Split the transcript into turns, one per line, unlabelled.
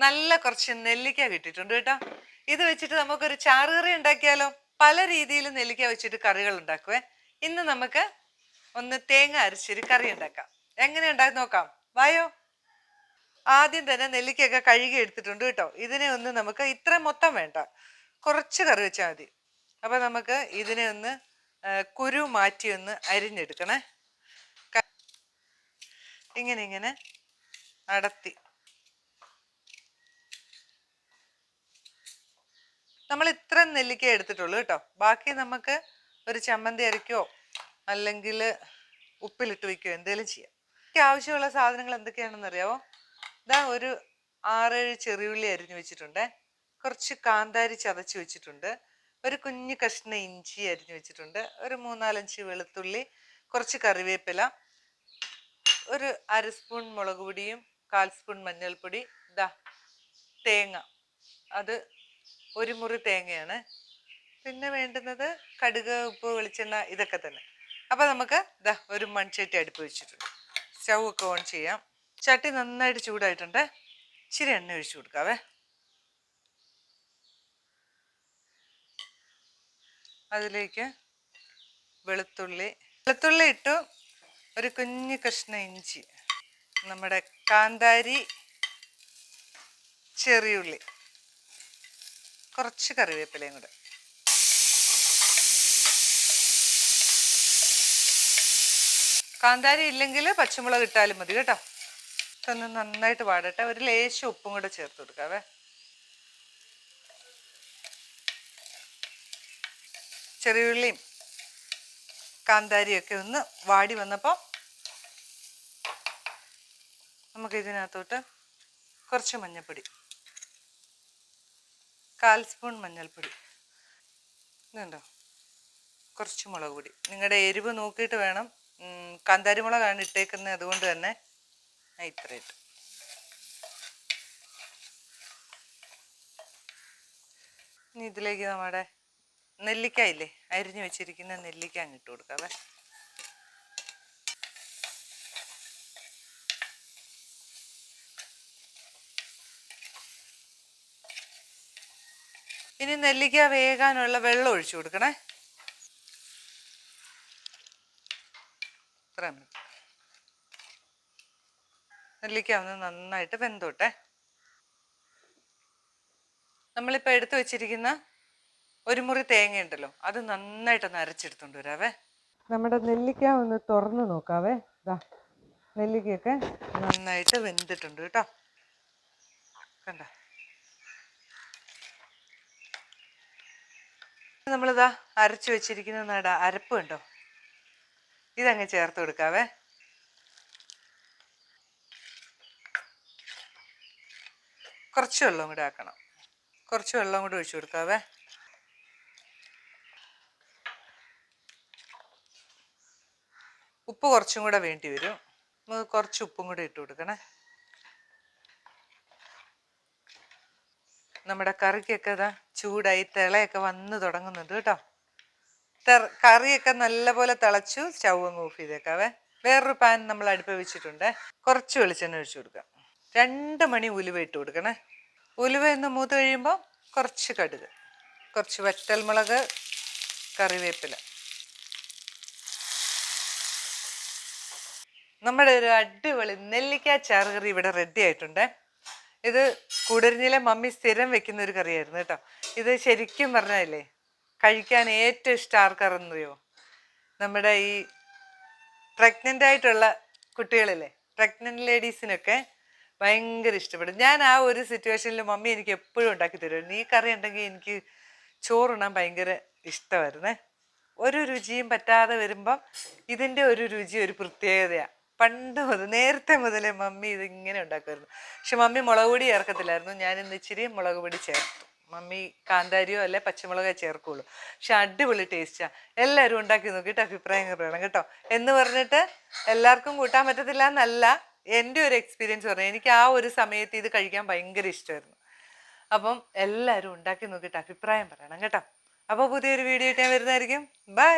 നല്ല കുറച്ച് നെല്ലിക്ക കിട്ടിയിട്ടുണ്ട് കേട്ടോ. ഇത് വെച്ചിട്ട് നമുക്കൊരു ചാറുകറി ഉണ്ടാക്കിയാലോ? പല രീതിയിൽ നെല്ലിക്ക വെച്ചിട്ട് കറികൾ ഉണ്ടാക്കുവേ. ഇന്ന് നമുക്ക് ഒന്ന് തേങ്ങ അരച്ചൊരു കറി ഉണ്ടാക്കാം. എങ്ങനെ ഉണ്ടാക്കി നോക്കാം, വായോ. ആദ്യം തന്നെ നെല്ലിക്കയൊക്കെ കഴുകി എടുത്തിട്ടുണ്ട് കേട്ടോ. ഇതിനെ ഒന്ന് നമുക്ക് ഇത്ര മൊത്തം വേണ്ട, കുറച്ച് കറി വെച്ചാൽ മതി. അപ്പൊ നമുക്ക് ഇതിനെ ഒന്ന് കുരു മാറ്റി ഒന്ന് അരിഞ്ഞെടുക്കണേ. ഇങ്ങനെ ഇങ്ങനെ അടത്തി നമ്മൾ ഇത്ര നെല്ലിക്ക എടുത്തിട്ടുള്ളൂ കേട്ടോ. ബാക്കി നമുക്ക് ഒരു ചമ്മന്തി അരയ്ക്കോ അല്ലെങ്കിൽ ഉപ്പിലിട്ട് വയ്ക്കോ എന്തെങ്കിലും ചെയ്യാം. എനിക്ക് ആവശ്യമുള്ള സാധനങ്ങൾ എന്തൊക്കെയാണെന്ന് അറിയാവോ? ഇതാ ഒരു 6-7 ചെറിയുള്ളി അരിഞ്ഞു വെച്ചിട്ടുണ്ട്, കുറച്ച് കാന്താരി ചതച്ച് വെച്ചിട്ടുണ്ട്, ഒരു കുഞ്ഞു കഷ്ണം ഇഞ്ചി അരിഞ്ഞു വെച്ചിട്ടുണ്ട്, ഒരു 3-4-5 വെളുത്തുള്ളി, കുറച്ച് കറിവേപ്പില, ഒരു 1/2 സ്പൂൺ മുളക് പൊടിയും 1/4 സ്പൂൺ മഞ്ഞൾപ്പൊടി, ഇതാ തേങ്ങ, അത് ഒരു മുറി തേങ്ങയാണ്. പിന്നെ വേണ്ടുന്നത് കടുക്, ഉപ്പ്, വെളിച്ചെണ്ണ, ഇതൊക്കെ തന്നെ. അപ്പം നമുക്ക് ഇതാ ഒരു മൺചട്ടി അടുപ്പ് വെച്ചിട്ടുണ്ട്. സ്റ്റൗ ഒക്കെ ഓൺ ചെയ്യാം. ചട്ടി നന്നായിട്ട് ചൂടായിട്ടുണ്ട്. ഇച്ചിരി എണ്ണ ഒഴിച്ചു കൊടുക്കാവേ. അതിലേക്ക് വെളുത്തുള്ളി ഇട്ടു, ഒരു കുഞ്ഞു കഷ്ണം ഇഞ്ചി, നമ്മുടെ കാന്താരി, ചെറിയുള്ളി, കുറച്ച് കറിവേപ്പിലയും കൂടെ. കാന്താരി ഇല്ലെങ്കിൽ പച്ചമുളക് ഇട്ടാലും മതി കേട്ടോ. ഇതൊന്ന് നന്നായിട്ട് വാടട്ടെ. ഒരു ലേശം ഉപ്പും കൂടെ ചേർത്ത് കൊടുക്കാവേ. ചെറിയുള്ളിയും കാന്താരിയൊക്കെ ഒന്ന് വാടി വന്നപ്പോൾ നമുക്ക് ഇതിനകത്തോട്ട് കുറച്ച് മഞ്ഞൾപ്പൊടി, 1/4 സ്പൂൺ മഞ്ഞൾപ്പൊടി, ഇതുണ്ടോ, കുറച്ച് മുളക് പൊടി. നിങ്ങളുടെ എരിവ് നോക്കിയിട്ട് വേണം. കാന്താരി മുളകാണ് ഇട്ടേക്കുന്നത്, അതുകൊണ്ട് തന്നെ ഇത്ര ഇട്ട്. ഇനി ഇതിലേക്ക് നമ്മുടെ നെല്ലിക്ക ഇല്ലേ, അരിഞ്ഞു വെച്ചിരിക്കുന്ന നെല്ലിക്ക അങ്ങ് ഇട്ട് കൊടുക്കാവേ. ഇനി നെല്ലിക്ക വേകാനുള്ള വെള്ളം ഒഴിച്ചു കൊടുക്കണേ. നെല്ലിക്ക ഒന്ന് നന്നായിട്ട് വെന്തോട്ടെ. നമ്മളിപ്പോൾ എടുത്തു വെച്ചിരിക്കുന്ന ഒരു മുറി തേങ്ങ ഉണ്ടല്ലോ, അത് നന്നായിട്ടൊന്ന് അരച്ചെടുത്തോണ്ട് വരാവേ. നമ്മുടെ നെല്ലിക്ക ഒന്ന് തുറന്ന് നോക്കാവേ. ഇതാ നെല്ലിക്കയൊക്കെ നന്നായിട്ട് വെന്തിട്ടുണ്ട് കേട്ടോ. കണ്ട, നമ്മളിതാ അരച്ചു വെച്ചിരിക്കുന്ന അരപ്പ് കണ്ടോ, ഇതങ്ങ് ചേർത്ത് കൊടുക്കാവേ. കുറച്ച് വെള്ളം കൂടെ ആക്കണം. കുറച്ച് വെള്ളം കൂടെ ഒഴിച്ചു കൊടുക്കാവേ. ഉപ്പ് കുറച്ചും കൂടെ വേണ്ടി വരും. നമുക്ക് കുറച്ച് ഉപ്പും കൂടെ ഇട്ട് കൊടുക്കണേ. നമ്മുടെ കറിക്കൊക്കെ ഇതാ ചൂടായി തിളയൊക്കെ വന്ന് തുടങ്ങുന്നുണ്ട് കേട്ടോ. കറിയൊക്കെ നല്ലപോലെ തിളച്ചു. സ്റ്റൗ അങ്ങ് ഓഫ് ചെയ്തേക്കാവേ. വേറൊരു പാൻ നമ്മൾ അടുപ്പ് വെച്ചിട്ടുണ്ട്. കുറച്ച് വെളിച്ചെണ്ണ ഒഴിച്ചു കൊടുക്കാം. 2 മണി ഉലുവ ഇട്ട് കൊടുക്കണേ. ഉലുവ ഒന്ന് മൂത്ത് കഴിയുമ്പോൾ കുറച്ച് കടുക്, കുറച്ച് വറ്റൽമുളക്, കറിവേപ്പില. നമ്മുടെ ഒരു അടിപൊളി നെല്ലിക്ക ചാറുകറി ഇവിടെ റെഡി ആയിട്ടുണ്ട്. ഇത് കൂടരഞ്ഞിലെ മമ്മി സ്ഥിരം വെക്കുന്ന ഒരു കറിയായിരുന്നു കേട്ടോ. ഇത് ശരിക്കും പറഞ്ഞാലേ കഴിക്കാൻ ഏറ്റവും ഇഷ്ടം ആർക്കാരെന്നറിയോ? നമ്മുടെ ഈ പ്രഗ്നൻ്റ് ആയിട്ടുള്ള കുട്ടികളില്ലേ, പ്രഗ്നൻ്റ് ലേഡീസിനൊക്കെ ഭയങ്കര ഇഷ്ടപ്പെടും. ഞാൻ ആ ഒരു സിറ്റുവേഷനിൽ മമ്മി എനിക്ക് എപ്പോഴും ഉണ്ടാക്കി തരുമായിരുന്നു. ഈ കറി ഉണ്ടെങ്കിൽ എനിക്ക് ചോറുണ്ണാൻ ഭയങ്കര ഇഷ്ടമായിരുന്നേ. ഒരു രുചിയും പറ്റാതെ വരുമ്പം ഇതിൻ്റെ ഒരു രുചി ഒരു പ്രത്യേകതയാണ്. പണ്ട് മുതൽ നേരത്തെ മുതലേ മമ്മി ഇതിങ്ങനെ ഉണ്ടാക്കുമായിരുന്നു. പക്ഷെ മമ്മി മുളക് പൊടി ചേർക്കത്തില്ലായിരുന്നു. ഞാനിന്ന് ഇച്ചിരി മുളക് പൊടി ചേർത്തു. മമ്മി കാന്താരിയോ അല്ലെ പച്ചമുളകേ ചേർക്കുള്ളൂ. പക്ഷെ അടിപൊളി ടേസ്റ്റാണ്. എല്ലാവരും ഉണ്ടാക്കി നോക്കിയിട്ട് അഭിപ്രായങ്ങൾ പറയണം കേട്ടോ. എന്ന് പറഞ്ഞിട്ട് എല്ലാവർക്കും കൂട്ടാൻ പറ്റത്തില്ല എന്നല്ല, എൻ്റെ ഒരു എക്സ്പീരിയൻസ് പറഞ്ഞു. എനിക്ക് ആ ഒരു സമയത്ത് ഇത് കഴിക്കാൻ ഭയങ്കര ഇഷ്ടമായിരുന്നു. അപ്പം എല്ലാവരും ഉണ്ടാക്കി നോക്കിയിട്ട് അഭിപ്രായം പറയണം കേട്ടോ. അപ്പോൾ പുതിയൊരു വീഡിയോ ആയിട്ട് ഞാൻ വരുന്നതായിരിക്കും. ബൈ.